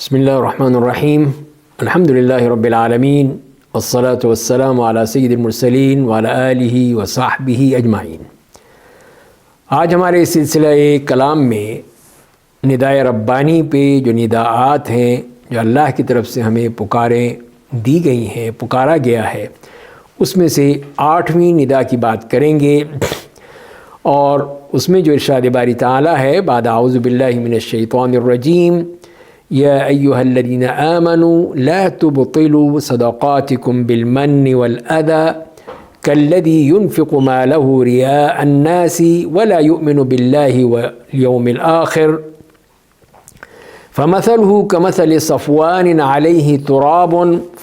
بسم اللہ الرحمن الرحیم الحمد للہ رب العالمین والصلاة والسلام علی سید المرسلین وعلی آلہ وصحبہ اجمعین۔ آج ہمارے سلسلہ کلام میں ندائے ربانی پہ جو نداءات ہیں جو اللہ کی طرف سے ہمیں پکاریں دی گئی ہیں، پکارا گیا ہے، اس میں سے 8ویں ندا کی بات کریں گے، اور اس میں جو ارشاد باری تعالیٰ ہے بعد اعوذ باللہ من الشیطان الرجیم یا ایہا الذین آمنوا لا تبطلوا صدقاتکم بالمن والأذى كالذي ينفق ماله رئاء الناس ولا يؤمن بالله واليوم الآخر فمثله كمثل صفوان عليه تراب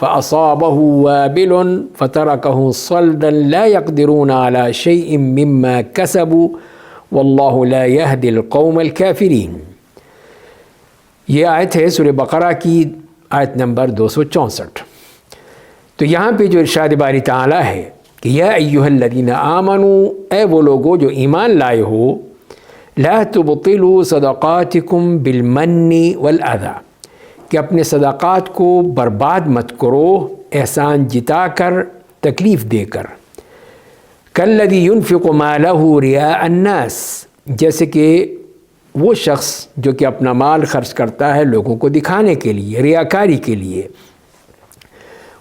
فأصابه وابل فتركه صلدا لا يقدرون على شيء مما كسبوا والله لا يهدي القوم الكافرين۔ یہ آیت ہے سورہ بقرہ کی آیت نمبر 264۔ تو یہاں پہ جو ارشاد باری تعالیٰ ہے کہ یا ایہا الذین آمنوا، اے وہ لوگو جو ایمان لائے ہو، لا تبطلوا صدقاتکم بالمن والأذى، کہ اپنے صدقات کو برباد مت کرو احسان جتا کر، تکلیف دے کر۔ کالذی ينفق مالہ رئاء الناس، جیسے کہ وہ شخص جو کہ اپنا مال خرچ کرتا ہے لوگوں کو دکھانے کے لیے، ریاکاری کے لیے۔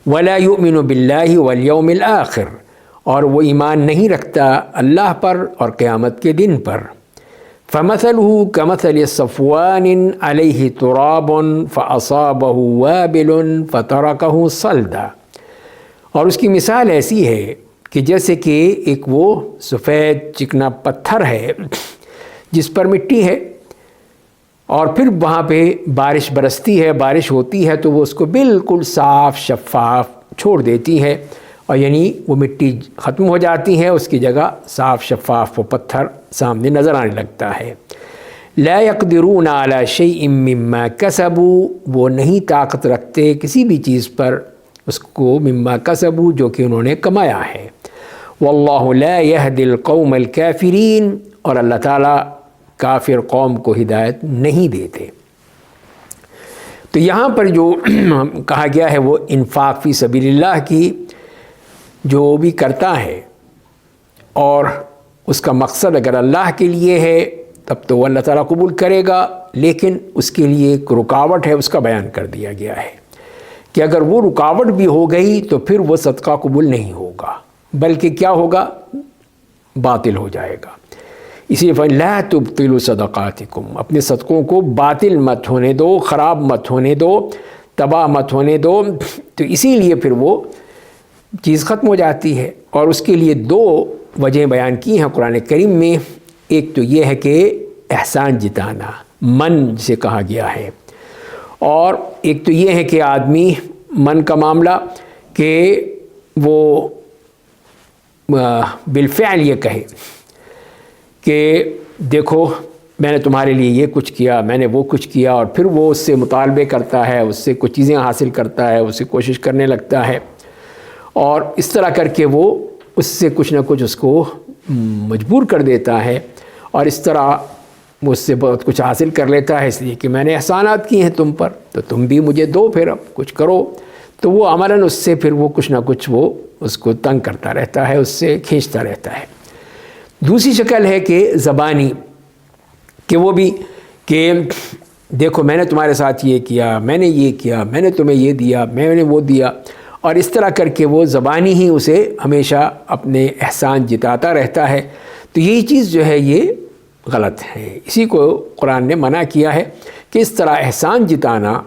ولا یؤمن باللہ والیوم الآخر، اور وہ ایمان نہیں رکھتا اللہ پر اور قیامت کے دن پر۔ فمثلہ کمثل صفوان علیہ تراب فاصابہ وابل فترکہ صلدا، اور اس کی مثال ایسی ہے کہ جیسے کہ ایک وہ سفید چکنا پتھر ہے جس پر مٹی ہے، اور پھر وہاں پہ بارش برستی ہے، بارش ہوتی ہے تو وہ اس کو بالکل صاف شفاف چھوڑ دیتی ہے، اور یعنی وہ مٹی ختم ہو جاتی ہے، اس کی جگہ صاف شفاف وہ پتھر سامنے نظر آنے لگتا ہے۔ لا يقدرون على شيء مما كسبوا، وہ نہیں طاقت رکھتے کسی بھی چیز پر اس کو، مما كسبوا جو کہ انہوں نے کمایا ہے۔ واللہ لا يهدي القوم الكافرین، اور اللہ تعالیٰ کافر قوم کو ہدایت نہیں دیتے۔ تو یہاں پر جو کہا گیا ہے وہ انفاق فی سبیل اللہ کی جو بھی کرتا ہے، اور اس کا مقصد اگر اللہ کے لیے ہے تب تو وہ اللہ تعالیٰ قبول کرے گا، لیکن اس کے لیے ایک رکاوٹ ہے، اس کا بیان کر دیا گیا ہے کہ اگر وہ رکاوٹ بھی ہو گئی تو پھر وہ صدقہ قبول نہیں ہوگا، بلکہ کیا ہوگا؟ باطل ہو جائے گا۔ اسی لیے لا تبطلوا صدقاتکم، اپنے صدقوں کو باطل مت ہونے دو، خراب مت ہونے دو، تباہ مت ہونے دو۔ تو اسی لیے پھر وہ چیز ختم ہو جاتی ہے، اور اس کے لیے 2 وجہیں بیان کی ہیں قرآن کریم میں۔ ایک تو یہ ہے کہ احسان جتانا، من جسے کہا گیا ہے، اور ایک تو یہ ہے کہ آدمی من کا معاملہ کہ وہ بالفعل یہ کہے کہ دیکھو میں نے تمہارے لیے یہ کچھ کیا، میں نے وہ کچھ کیا، اور پھر وہ اس سے مطالبے کرتا ہے، اس سے کچھ چیزیں حاصل کرتا ہے، اس سے کوشش کرنے لگتا ہے، اور اس طرح کر کے وہ اس سے کچھ نہ کچھ اس کو مجبور کر دیتا ہے، اور اس طرح وہ اس سے بہت کچھ حاصل کر لیتا ہے، اس لیے کہ میں نے احسانات کی ہیں تم پر تو تم بھی مجھے دو، پھر اب کچھ کرو۔ تو وہ عملاً اس سے پھر وہ کچھ نہ کچھ وہ اس کو تنگ کرتا رہتا ہے، اس سے کھینچتا رہتا ہے۔ دوسری شکل ہے کہ زبانی، کہ وہ بھی کہ دیکھو میں نے تمہارے ساتھ یہ کیا، میں نے یہ کیا، میں نے تمہیں یہ دیا، میں نے وہ دیا، اور اس طرح کر کے وہ زبانی ہی اسے ہمیشہ اپنے احسان جتاتا رہتا ہے۔ تو یہی چیز جو ہے یہ غلط ہے، اسی کو قرآن نے منع کیا ہے کہ اس طرح احسان جتانا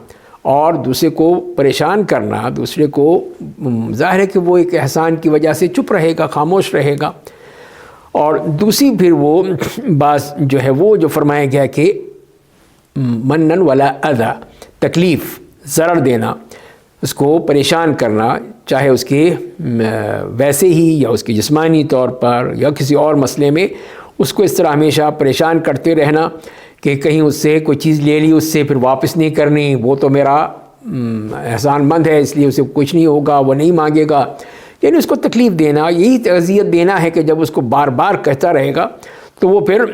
اور دوسرے کو پریشان کرنا، دوسرے کو ظاہر ہے کہ وہ ایک احسان کی وجہ سے چپ رہے گا، خاموش رہے گا، اور دوسری پھر وہ بات جو ہے وہ جو فرمایا گیا کہ منن ولا اذى، تکلیف، ضرر دینا، اس کو پریشان کرنا، چاہے اس کے ویسے ہی یا اس کے جسمانی طور پر یا کسی اور مسئلے میں، اس کو اس طرح ہمیشہ پریشان کرتے رہنا کہ کہیں اس سے کوئی چیز لے لی، اس سے پھر واپس نہیں کرنی، وہ تو میرا احسان مند ہے اس لیے اسے کچھ نہیں ہوگا، وہ نہیں مانگے گا، یعنی اس کو تکلیف دینا، یہی اذیت دینا ہے کہ جب اس کو بار بار کہتا رہے گا تو وہ پھر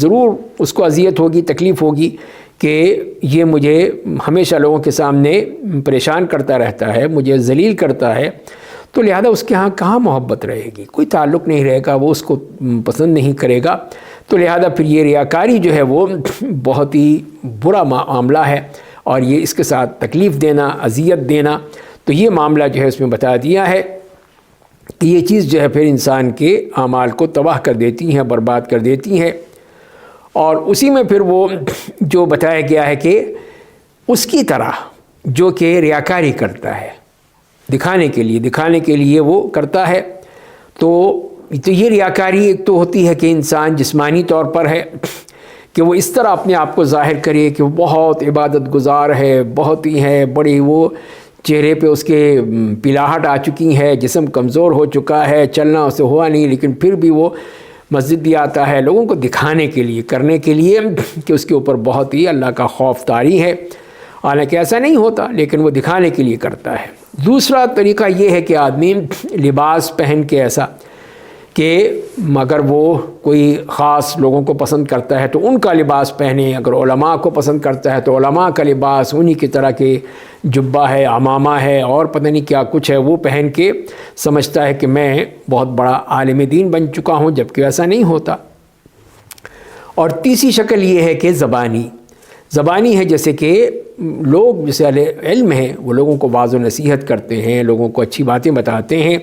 ضرور اس کو اذیت ہوگی، تکلیف ہوگی کہ یہ مجھے ہمیشہ لوگوں کے سامنے پریشان کرتا رہتا ہے، مجھے ذلیل کرتا ہے، تو لہذا اس کے ہاں کہاں محبت رہے گی، کوئی تعلق نہیں رہے گا، وہ اس کو پسند نہیں کرے گا۔ تو لہذا پھر یہ ریاکاری جو ہے وہ بہت ہی برا معاملہ ہے، اور یہ اس کے ساتھ تکلیف دینا، اذیت دینا، تو یہ معاملہ جو ہے اس میں بتا دیا ہے کہ یہ چیز جو ہے پھر انسان کے اعمال کو تباہ کر دیتی ہیں، برباد کر دیتی ہیں۔ اور اسی میں پھر وہ جو بتایا گیا ہے کہ اس کی طرح جو کہ ریاکاری کرتا ہے، دکھانے کے لیے وہ کرتا ہے، تو یہ ریاکاری ایک تو ہوتی ہے کہ انسان جسمانی طور پر ہے کہ وہ اس طرح اپنے آپ کو ظاہر کرے کہ وہ بہت عبادت گزار ہے، بہت ہی ہے بڑی، وہ چہرے پہ اس کے پلاہٹ آ چکی ہے، جسم کمزور ہو چکا ہے، چلنا اسے ہوا نہیں، لیکن پھر بھی وہ مسجد بھی آتا ہے لوگوں کو دکھانے کے لیے، کرنے کے لیے کہ اس کے اوپر بہت ہی اللہ کا خوف طاری ہے، حالانکہ ایسا نہیں ہوتا، لیکن وہ دکھانے کے لیے کرتا ہے۔ دوسرا طریقہ یہ ہے کہ آدمی لباس پہن کے ایسا کہ اگر وہ کوئی خاص لوگوں کو پسند کرتا ہے تو ان کا لباس پہنے، اگر علماء کو پسند کرتا ہے تو علماء کا لباس، انہی کی طرح کے جبہ ہے، عمامہ ہے، اور پتہ نہیں کیا کچھ ہے، وہ پہن کے سمجھتا ہے کہ میں بہت بڑا عالم دین بن چکا ہوں، جبکہ ایسا نہیں ہوتا۔ اور تیسری شکل یہ ہے کہ زبانی ہے، جیسے کہ لوگ جیسے علم ہیں وہ لوگوں کو واعظ و نصیحت کرتے ہیں، لوگوں کو اچھی باتیں بتاتے ہیں،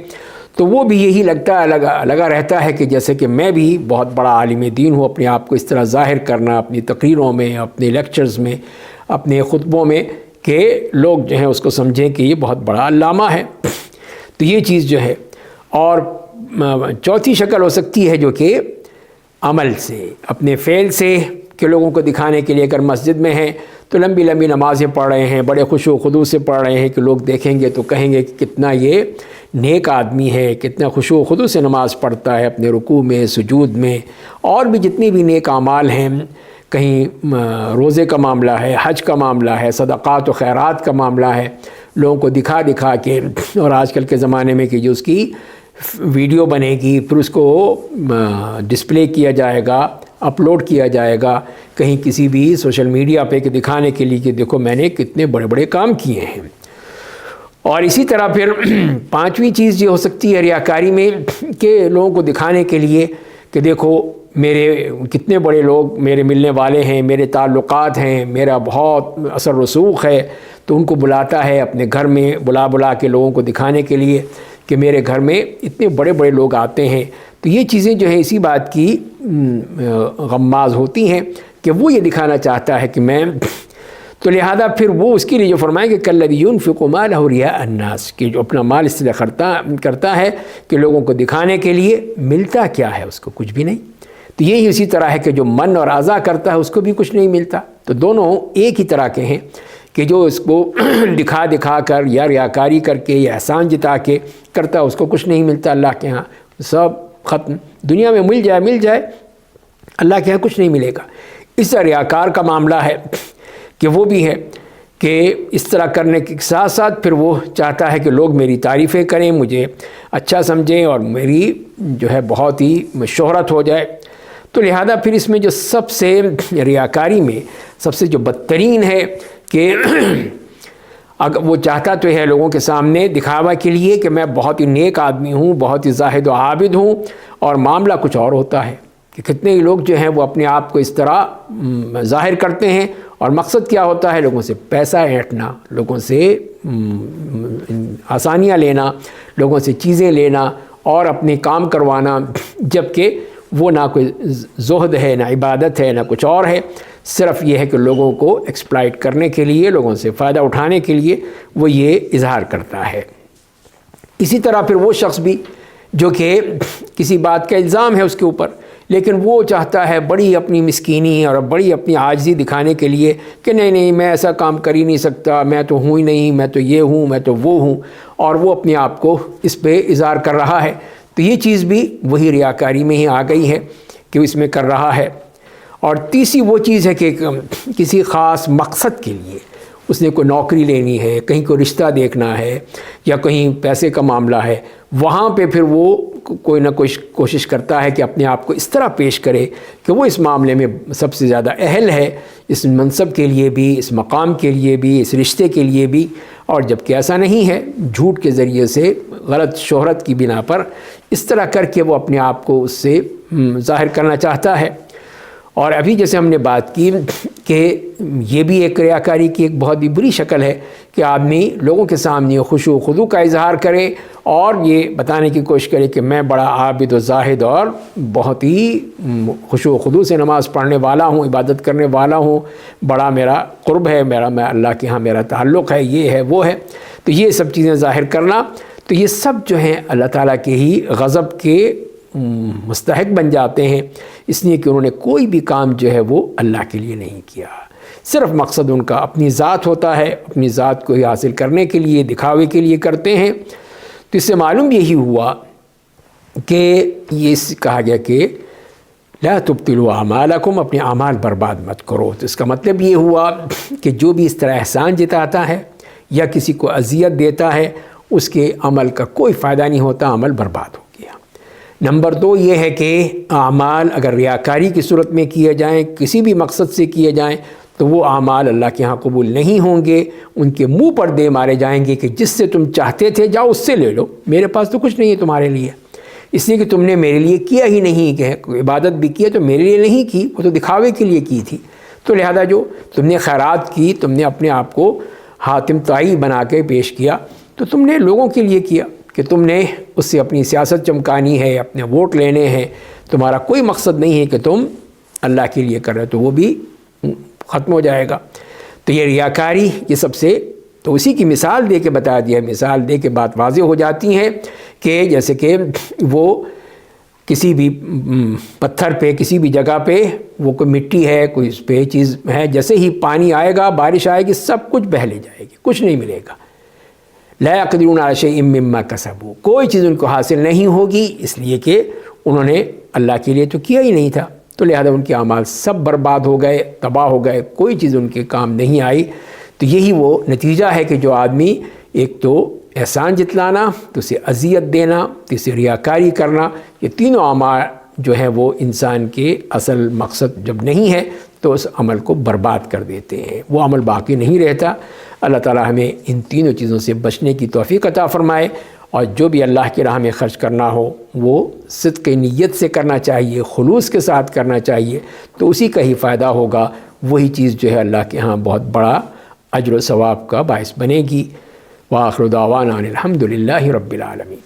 تو وہ بھی یہی لگا رہتا ہے کہ جیسے کہ میں بھی بہت بڑا عالم دین ہوں، اپنے آپ کو اس طرح ظاہر کرنا اپنی تقریروں میں، اپنے لیکچرز میں، اپنے خطبوں میں، کہ لوگ جو ہیں اس کو سمجھیں کہ یہ بہت بڑا علامہ ہے۔ تو یہ چیز جو ہے، اور چوتھی شکل ہو سکتی ہے جو کہ عمل سے، اپنے فعل سے، کہ لوگوں کو دکھانے کے لیے اگر مسجد میں ہیں تو لمبی لمبی نمازیں پڑھ رہے ہیں، بڑے خشوع و خضوع سے پڑھ رہے ہیں کہ لوگ دیکھیں گے تو کہیں گے کہ کتنا یہ نیک آدمی ہے، کتنا خشوع و خضوع سے نماز پڑھتا ہے، اپنے رکوع میں، سجود میں، اور بھی جتنی بھی نیک اعمال ہیں، کہیں روزے کا معاملہ ہے، حج کا معاملہ ہے، صدقات و خیرات کا معاملہ ہے، لوگوں کو دکھا کے، اور آج کل کے زمانے میں کہ جو اس کی ویڈیو بنے گی، پھر اس کو ڈسپلے کیا جائے گا، اپلوڈ کیا جائے گا کہیں کسی بھی سوشل میڈیا پہ، کہ دکھانے کے لیے کہ دیکھو میں نے کتنے بڑے بڑے کام کیے ہیں۔ اور اسی طرح پھر پانچویں چیز یہ ہو سکتی ہے ریاکاری میں کہ لوگوں کو دکھانے کے لیے کہ دیکھو میرے کتنے بڑے لوگ میرے ملنے والے ہیں، میرے تعلقات ہیں، میرا بہت اثر رسوخ ہے، تو ان کو بلاتا ہے اپنے گھر میں، بلا کے لوگوں کو دکھانے کے لیے کہ میرے گھر میں اتنے بڑے بڑے لوگ آتے ہیں۔ تو یہ چیزیں جو ہیں اسی بات کی غماز ہوتی ہیں کہ وہ یہ دکھانا چاہتا ہے کہ میں، تو لہذا پھر وہ اس کے لیے جو فرمائیں کہ کالذی ينفق مالہ رئاء الناس، کہ جو اپنا مال اس طرح کرتا ہے کہ لوگوں کو دکھانے کے لیے، ملتا کیا ہے اس کو؟ کچھ بھی نہیں۔ تو یہی اسی طرح ہے کہ جو من اور اعضاء کرتا ہے اس کو بھی کچھ نہیں ملتا۔ تو دونوں ایک ہی طرح کے ہیں کہ جو اس کو دکھا کر یا ریاکاری کر کے یا احسان جتا کے کرتا ہے اس کو کچھ نہیں ملتا، اللہ کے ہاں سب ختم۔ دنیا میں مل جائے، اللہ کے ہاں کچھ نہیں ملے گا۔ اس طرح ریاکار کا معاملہ ہے کہ وہ بھی ہے کہ اس طرح کرنے کے ساتھ ساتھ پھر وہ چاہتا ہے کہ لوگ میری تعریفیں کریں، مجھے اچھا سمجھیں، اور میری جو ہے بہت ہی شہرت ہو جائے۔ تو لہذا پھر اس میں جو سب سے ریاکاری میں سب سے جو بدترین ہے کہ اگر وہ چاہتا تو ہے لوگوں کے سامنے دکھاوا کے لیے کہ میں بہت ہی نیک آدمی ہوں، بہت ہی زاہد و عابد ہوں، اور معاملہ کچھ اور ہوتا ہے کہ کتنے ہی لوگ جو ہیں وہ اپنے آپ کو اس طرح ظاہر کرتے ہیں، اور مقصد کیا ہوتا ہے؟ لوگوں سے پیسہ اینٹھنا، لوگوں سے آسانیاں لینا، لوگوں سے چیزیں لینا اور اپنے کام کروانا، جبکہ وہ نہ کوئی زہد ہے، نہ عبادت ہے، نہ کچھ اور ہے، صرف یہ ہے کہ لوگوں کو ایکسپلائٹ کرنے کے لیے، لوگوں سے فائدہ اٹھانے کے لیے وہ یہ اظہار کرتا ہے۔ اسی طرح پھر وہ شخص بھی جو کہ کسی بات کا الزام ہے اس کے اوپر، لیکن وہ چاہتا ہے بڑی اپنی مسکینی اور بڑی اپنی عاجزی دکھانے کے لیے کہ نہیں میں ایسا کام کر ہی نہیں سکتا، میں تو ہوں ہی نہیں، میں تو یہ ہوں، میں تو وہ ہوں، اور وہ اپنے آپ کو اس پہ اظہار کر رہا ہے۔ تو یہ چیز بھی وہی ریاکاری میں ہی آ گئی ہے کہ اس میں کر رہا ہے۔ اور تیسری وہ چیز ہے کہ کسی خاص مقصد کے لیے اس نے کوئی نوکری لینی ہے، کہیں کوئی رشتہ دیکھنا ہے، یا کہیں پیسے کا معاملہ ہے، وہاں پہ پھر وہ کوئی نہ کوئی کوشش کرتا ہے کہ اپنے آپ کو اس طرح پیش کرے کہ وہ اس معاملے میں سب سے زیادہ اہل ہے، اس منصب کے لیے بھی، اس مقام کے لیے بھی، اس رشتے کے لیے بھی، اور جب کہ ایسا نہیں ہے، جھوٹ کے ذریعے سے، غلط شہرت کی بنا پر اس طرح کر کے وہ اپنے آپ کو اس سے ظاہر کرنا چاہتا ہے۔ اور ابھی جیسے ہم نے بات کی کہ یہ بھی ایک ریاکاری کی ایک بہت ہی بری شکل ہے کہ آدمی لوگوں کے سامنے خشوع و خضوع کا اظہار کرے اور یہ بتانے کی کوشش کرے کہ میں بڑا عابد و زاہد اور بہت ہی خشوع و خضوع سے نماز پڑھنے والا ہوں، عبادت کرنے والا ہوں، بڑا میرا قرب ہے، میں اللہ کے ہاں میرا تعلق ہے، یہ ہے وہ ہے۔ تو یہ سب چیزیں ظاہر کرنا، تو یہ سب جو ہیں اللہ تعالیٰ کے ہی غضب کے مستحق بن جاتے ہیں، اس لیے کہ انہوں نے کوئی بھی کام جو ہے وہ اللہ کے لیے نہیں کیا، صرف مقصد ان کا اپنی ذات ہوتا ہے، اپنی ذات کو ہی حاصل کرنے کے لیے، دکھاوے کے لیے کرتے ہیں۔ تو اس سے معلوم یہی ہوا کہ یہ کہا گیا کہ لا تبطلوا اعمالکم، اپنے اعمال برباد مت کرو۔ تو اس کا مطلب یہ ہوا کہ جو بھی اس طرح احسان جتاتا ہے یا کسی کو اذیت دیتا ہے، اس کے عمل کا کوئی فائدہ نہیں ہوتا، عمل برباد ہو گیا۔ نمبر 2 یہ ہے کہ اعمال اگر ریاکاری کی صورت میں کیے جائیں، کسی بھی مقصد سے کیے جائیں، تو وہ اعمال اللہ کے ہاں قبول نہیں ہوں گے، ان کے منہ پر دے مارے جائیں گے کہ جس سے تم چاہتے تھے جاؤ اس سے لے لو، میرے پاس تو کچھ نہیں ہے تمہارے لیے، اس لیے کہ تم نے میرے لیے کیا ہی نہیں، کہ عبادت بھی کی تو میرے لیے نہیں کی، وہ تو دکھاوے کے لیے کی تھی۔ تو لہذا جو تم نے خیرات کی، تم نے اپنے آپ کو حاتم طائی بنا کے پیش کیا، تو تم نے لوگوں کے لیے کیا کہ تم نے اس سے اپنی سیاست چمکانی ہے، اپنے ووٹ لینے ہیں، تمہارا کوئی مقصد نہیں ہے کہ تم اللہ کے لیے کر رہے، تو وہ بھی ختم ہو جائے گا۔ تو یہ ریاکاری، یہ سب سے، تو اسی کی مثال دے کے بتا دیا، مثال دے کے بات واضح ہو جاتی ہے کہ جیسے کہ وہ کسی بھی پتھر پہ، کسی بھی جگہ پہ، وہ کوئی مٹی ہے، کوئی اس پہ چیز ہے، جیسے ہی پانی آئے گا، بارش آئے گی، سب کچھ بہہ لے جائے گی، کچھ نہیں ملے گا۔ لا يقدرون على شيء مما كسبوا، کوئی چیز ان کو حاصل نہیں ہوگی، اس لیے کہ انہوں نے اللہ کے لیے تو کیا ہی نہیں تھا، تو لہذا ان کے اعمال سب برباد ہو گئے، تباہ ہو گئے، کوئی چیز ان کے کام نہیں آئی۔ تو یہی وہ نتیجہ ہے کہ جو آدمی ایک تو احسان جتلانا، تو اسے اذیت دینا، تو اسے ریاکاری کرنا، یہ تینوں اعمال جو ہیں وہ انسان کے اصل مقصد جب نہیں ہے تو اس عمل کو برباد کر دیتے ہیں، وہ عمل باقی نہیں رہتا۔ اللہ تعالی ہمیں ان تینوں چیزوں سے بچنے کی توفیق عطا فرمائے، اور جو بھی اللہ کی راہ میں خرچ کرنا ہو وہ صدق نیت سے کرنا چاہیے، خلوص کے ساتھ کرنا چاہیے، تو اسی کا ہی فائدہ ہوگا، وہی چیز جو ہے اللہ کے ہاں بہت بڑا اجر و ثواب کا باعث بنے گی۔ وآخر دعوانا ان الحمد للہ رب العالمین۔